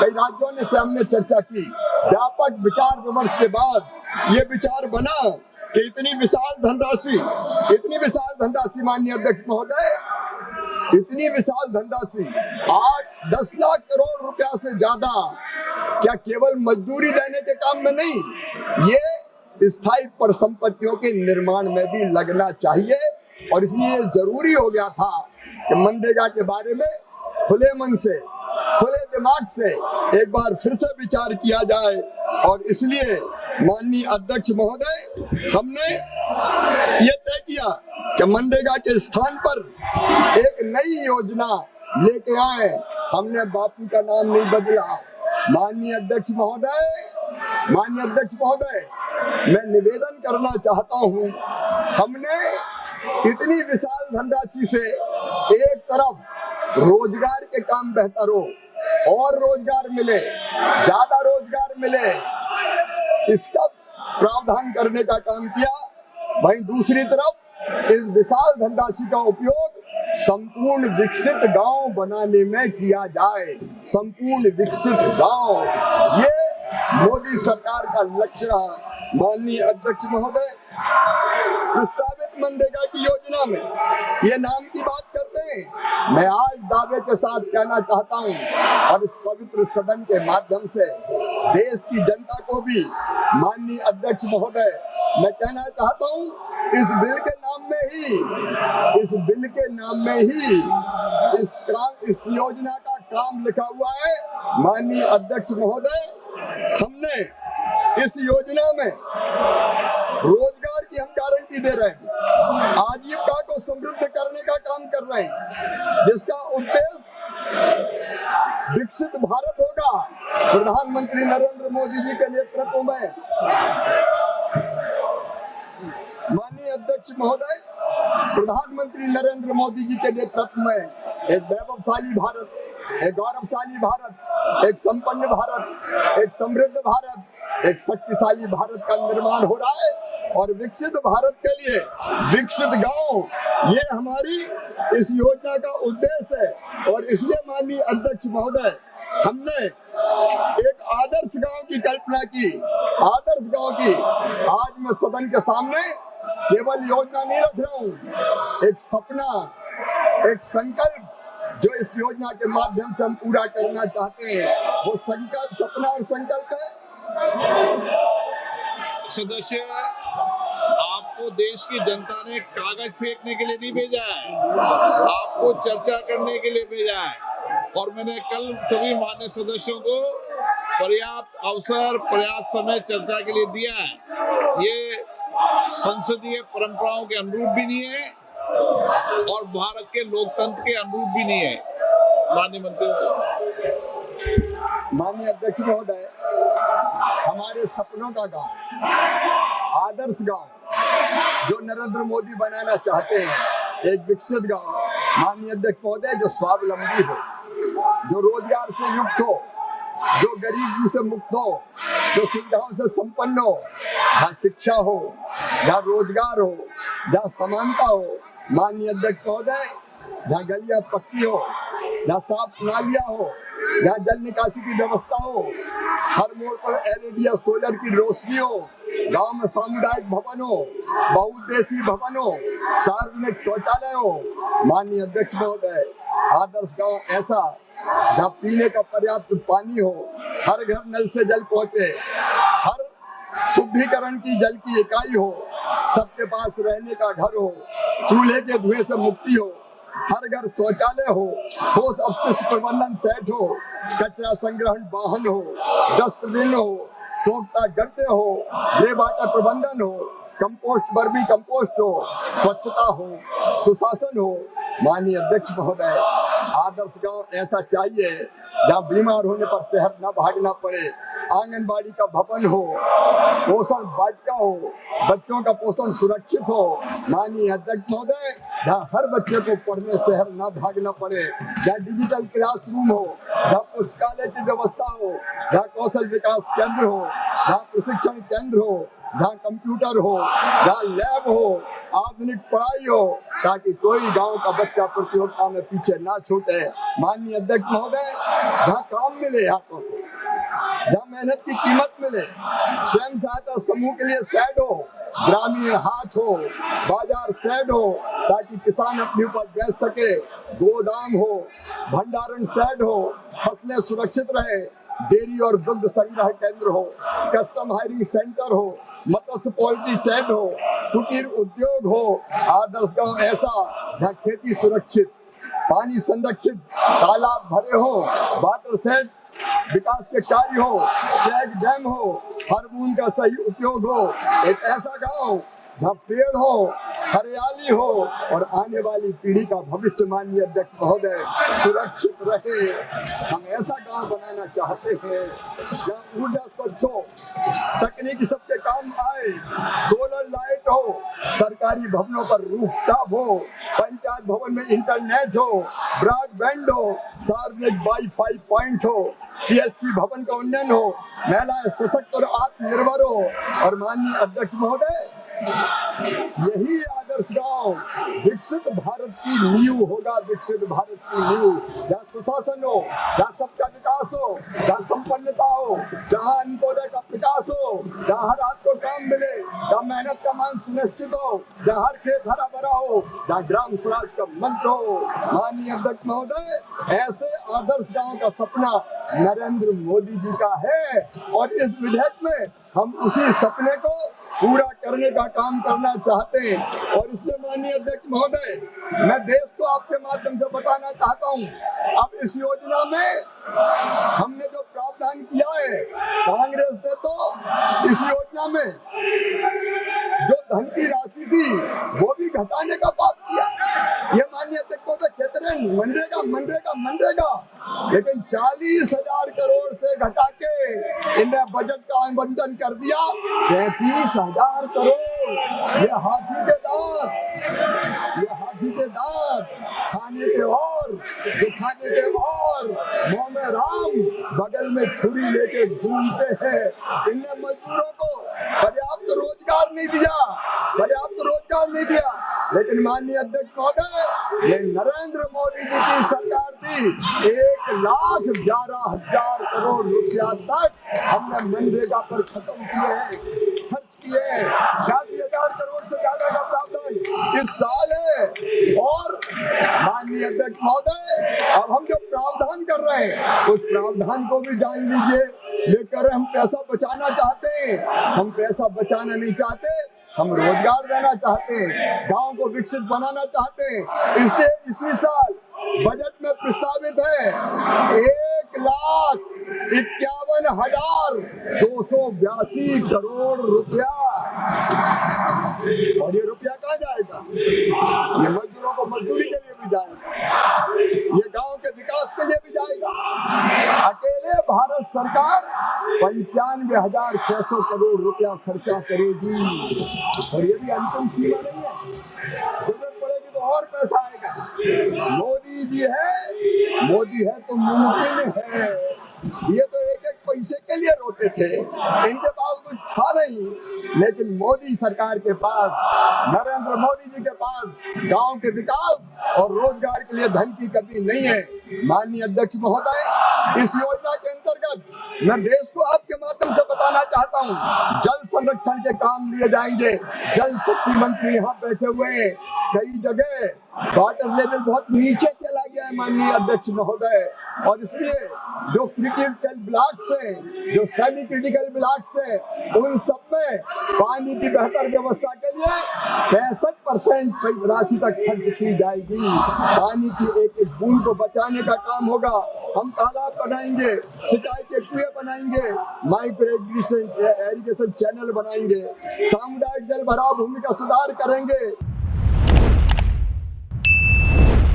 कई राज्यों ने से हमने चर्चा की। व्यापक विचार विमर्श के बाद ये विचार बना कि इतनी विशाल धनराशि माननीय अध्यक्ष महोदय, इतनी विशाल धनराशि 8-10 लाख करोड़ रुपया से ज्यादा क्या केवल मजदूरी देने के काम में नहीं, ये स्थायी परिसंपत्तियों के निर्माण में भी लगना चाहिए। और इसलिए जरूरी हो गया था कि मनरेगा के बारे में खुले मन से, खुले दिमाग से एक बार फिर से विचार किया जाए। और इसलिए माननीय अध्यक्ष महोदय, हमने ये तय किया कि मनरेगा के स्थान पर एक नई योजना लेके आए। हमने बापू का नाम नहीं बदला। माननीय अध्यक्ष महोदय, मैं निवेदन करना चाहता हूँ, हमने इतनी विशाल धनराशि से एक तरफ रोजगार के काम बेहतर हो और रोजगार मिले, ज्यादा रोजगार मिले, इसका प्रावधान करने का काम किया। वहीं दूसरी तरफ इस विशाल धनराशि का उपयोग संपूर्ण विकसित गांव बनाने में किया जाए। संपूर्ण विकसित गांव, ये मोदी सरकार का लक्ष्य रहा। माननीय अध्यक्ष महोदय, प्रस्तावित मनरेगा की योजना में ये नाम की बात करते हैं। मैं आज दावे के साथ कहना चाहता हूं और इस पवित्र सदन के माध्यम से देश की जनता को भी, माननीय अध्यक्ष महोदय, मैं कहना चाहता हूं, इस बिल के नाम में ही इस योजना का काम लिखा हुआ है। माननीय अध्यक्ष महोदय, हमने इस योजना में रोजगार की हम गारंटी दे रहे हैं, आजीविका को समृद्ध करने का काम कर रहे हैं, जिसका उद्देश्य विकसित भारत होगा। प्रधानमंत्री नरेंद्र मोदी जी के नेतृत्व में, माननीय अध्यक्ष महोदय, प्रधानमंत्री नरेंद्र मोदी जी के नेतृत्व में एक वैभवशाली भारत, एक गौरवशाली भारत, एक संपन्न भारत, एक समृद्ध भारत, एक शक्तिशाली भारत का निर्माण हो रहा है। और विकसित भारत के लिए विकसित गांव, ये हमारी इस योजना का उद्देश्य है। और इसलिए माननीय अध्यक्ष महोदय, हमने एक आदर्श गांव की कल्पना की। आदर्श गांव की आज मैं सदन के सामने केवल योजना नहीं रख रहा हूँ, एक सपना, एक संकल्प जो इस योजना के माध्यम से हम पूरा करना चाहते हैं, वो संकल्प, सपना और संकल्प है। सदस्य, आपको देश की जनता ने कागज फेंकने के लिए नहीं भेजा है, आपको चर्चा करने के लिए भेजा है। और मैंने कल सभी मान्य सदस्यों को पर्याप्त अवसर, पर्याप्त समय चर्चा के लिए दिया है। ये संसदीय परंपराओं के अनुरूप भी नहीं है और भारत के लोकतंत्र के अनुरूप भी नहीं है। माननीय मंत्री, माननीय अध्यक्ष महोदय, हमारे सपनों का गांव, आदर्श गांव जो नरेंद्र मोदी बनाना चाहते हैं, एक विकसित गांव, माननीय अध्यक्ष महोदय, जो स्वावलंबी हो, जो रोजगार से युक्त हो, जो गरीबी से मुक्त हो, जो सुविधाओं से संपन्न हो, जहाँ शिक्षा हो, जहाँ रोजगार हो, जहाँ समानता हो। माननीय अध्यक्ष महोदय, जहाँ गलियां पक्की हो, जहाँ साफ नालियां हो, जहाँ जल निकासी की व्यवस्था हो, हर मोड़ पर LED या सोलर की रोशनी हो, गांव में सामुदायिक भवन हो, बहुउद्देशीय भवन हो, सार्वजनिक शौचालय हो। माननीय अध्यक्ष महोदय, आदर्श गांव ऐसा जहाँ पीने का पर्याप्त पानी हो, हर घर नल से जल पहुंचे, हर शुद्धिकरण की जल की इकाई हो, सबके पास रहने का घर हो, चूल्हे के धुएं से मुक्ति हो, हर घर शौचालय हो, ठोस अपशिष्ट प्रबंधन सेट हो, कचरा संग्रहण वाहन हो, डस्टबिन हो, सोखता गड्ढे हो, ग्रे वाटर प्रबंधन हो, कंपोस्ट, वर्मी कंपोस्ट हो, स्वच्छता हो, सुशासन हो। माननीय अध्यक्ष महोदय, आदर्श गांव ऐसा चाहिए जहाँ बीमार होने पर शहर न भागना पड़े, आंगनबाड़ी का भवन हो, पोषण वाटिका हो, बच्चों का पोषण सुरक्षित हो। माननीय अध्यक्ष महोदय, जहाँ हर बच्चे को पढ़ने शहर न भागना पड़े, जहाँ डिजिटल क्लासरूम हो, जहाँ पुस्तकालय की व्यवस्था हो, जहाँ कौशल विकास केंद्र हो, जहाँ प्रशिक्षण केंद्र हो, जहाँ कंप्यूटर हो, जहाँ लैब हो, आधुनिक पढ़ाई हो ताकि कोई गांव का बच्चा प्रतियोगिता में पीछे ना छूटे। माननीय अध्यक्ष महोदय, जहाँ काम मिले हाथों को, जहाँ मेहनत की कीमत मिले, स्वयं सहायता समूह के लिए शेड हो, ग्रामीण हाट हो, बाजार शेड हो ताकि किसान अपनी उपज बेच सके, गोदाम हो, भंडारण शेड हो, फसलें सुरक्षित रहे, डेयरी और दुग्ध संग्रह केंद्र हो, कस्टम हायरिंग सेंटर हो, मत्स्य पोल्ट्री शेड हो, कुटीर उद्योग हो, आदर्श गांव ऐसा जहाँ खेती सुरक्षित, पानी संरक्षित, तालाब भरे हो, वाटर शेड विकास के कार्य हो, चेक डैम हो, हर बूंद का सही उपयोग हो, एक ऐसा गांव जहाँ पेड़ हो, हरियाली हो और आने वाली पीढ़ी का भविष्य माननीय अध्यक्ष महोदय सुरक्षित रहे। हम ऐसा गांव बनाना चाहते हैं जहाँ ऊर्जा स्वच्छ हो, तकनीकी सबके काम आए, सोलर लाइट हो, सरकारी भवनों पर रूफटॉप हो, पंचायत भवन में इंटरनेट हो, ब्रॉडबैंड हो, सार्वजनिक वाईफाई पॉइंट हो, सीएससी भवन का उन्नयन हो, महिलाएं सशक्त और आत्मनिर्भर हो। और माननीय अध्यक्ष महोदय, यही आदर्श गांव विकसित भारत की नींव होगा, विकसित भारत की नींव, जहाँ सुशासन हो, जहाँ सबका विकास हो, जहाँ संपन्नता हो, जहाँ अंत्योदय का विकास हो, जहाँ हर हाथ को काम मिले, जहाँ मेहनत का मान सुनिश्चित हो, जहाँ हर खेत हरा भरा हो, जहाँ ग्राम स्वराज का मंत्र हो। माननीय अध्यक्ष महोदय, ऐसे आदर्श गांव का सपना नरेंद्र मोदी जी का है और इस विधेयक में हम उसी सपने को पूरा करने का काम करना चाहते हैं। और इसलिए माननीय अध्यक्ष महोदय, मैं देश को आपके माध्यम से बताना चाहता हूं, अब इस योजना में हमने जो प्रावधान किया है, कांग्रेस ने तो इस योजना में जो धन की राशि थी वो भी घटाने का बात किया। ये माननीय अध्यक्ष महोदय कहते रहे मनरेगा मनरेगा मनरेगा, लेकिन 40,000 करोड़ से घटा के इन्हें बजट का आवंटन कर दिया 33,000 करोड़। ये हाथी के दांत, ये हाथी के दांत, खाने के और दिखाने के और, मुंह में राम बगल में छुरी लेके घूमते हैं। इनने मजदूरों को पर्याप्त रोजगार नहीं दिया, पर्याप्त रोजगार नहीं दिया। लेकिन माननीय अध्यक्ष महोदय, ये नरेंद्र मोदी जी की सरकार थी, 1,11,000 करोड़ रुपया तक हमने मनरेगा पर खत्म किए हैं, खर्च किए हैं। 86,000 करोड़ से ज्यादा का प्रावधान इस साल है। और माननीय अध्यक्ष महोदय, अब हम जो प्रावधान कर रहे हैं उस प्रावधान को भी जान लीजिए। ये कर हम पैसा बचाना चाहते हैं, हम पैसा बचाना नहीं चाहते, हम रोजगार देना चाहते हैं, गांव को विकसित बनाना चाहते हैं। इसलिए इसी साल बजट में प्रस्तावित है 1,51,282 करोड़ रुपया। और ये रुपया कहाँ जाएगा? ये मजदूरों को मजदूरी के लिए भी जाएगा, ये गांव के विकास के लिए भी जाएगा। अकेले भारत सरकार 95,600 करोड़ रुपया खर्चा करेगी। और ये भी अंतिम सीमा नहीं है, जरूरत पड़ेगी तो और पैसा आएगा। मोदी जी है, मोदी है तो मुमकिन है। ये तो एक एक पैसे के लिए रोते थे, इनके पास कुछ था नहीं, लेकिन मोदी सरकार के पास, नरेंद्र मोदी जी के पास गांव के विकास और रोजगार के लिए धन की कमी नहीं है। माननीय अध्यक्ष महोदय, इस योजना के अंतर्गत मैं देश को आपके माध्यम से बताना चाहता हूँ, जल संरक्षण के काम लिए जाएंगे। जल शक्ति मंत्री यहाँ बैठे हुए हैं, कई जगह वाटर लेवल बहुत नीचे चला गया है माननीय अध्यक्ष महोदय, और इसलिए जो क्रिटिकल ब्लॉक्स हैं, जो सेमी क्रिटिकल ब्लॉक्स हैं, उन सब में पानी की बेहतर व्यवस्था के लिए 65% राशि तक खर्च की जाएगी। पानी की एक एक बूंद को बचाने का काम होगा। हम तालाब बनाएंगे, सिंचाई के कुएं बनाएंगे, माइक्रो इरिगेशन चैनल बनाएंगे, सामुदायिक जल भराव भूमि का सुधार करेंगे।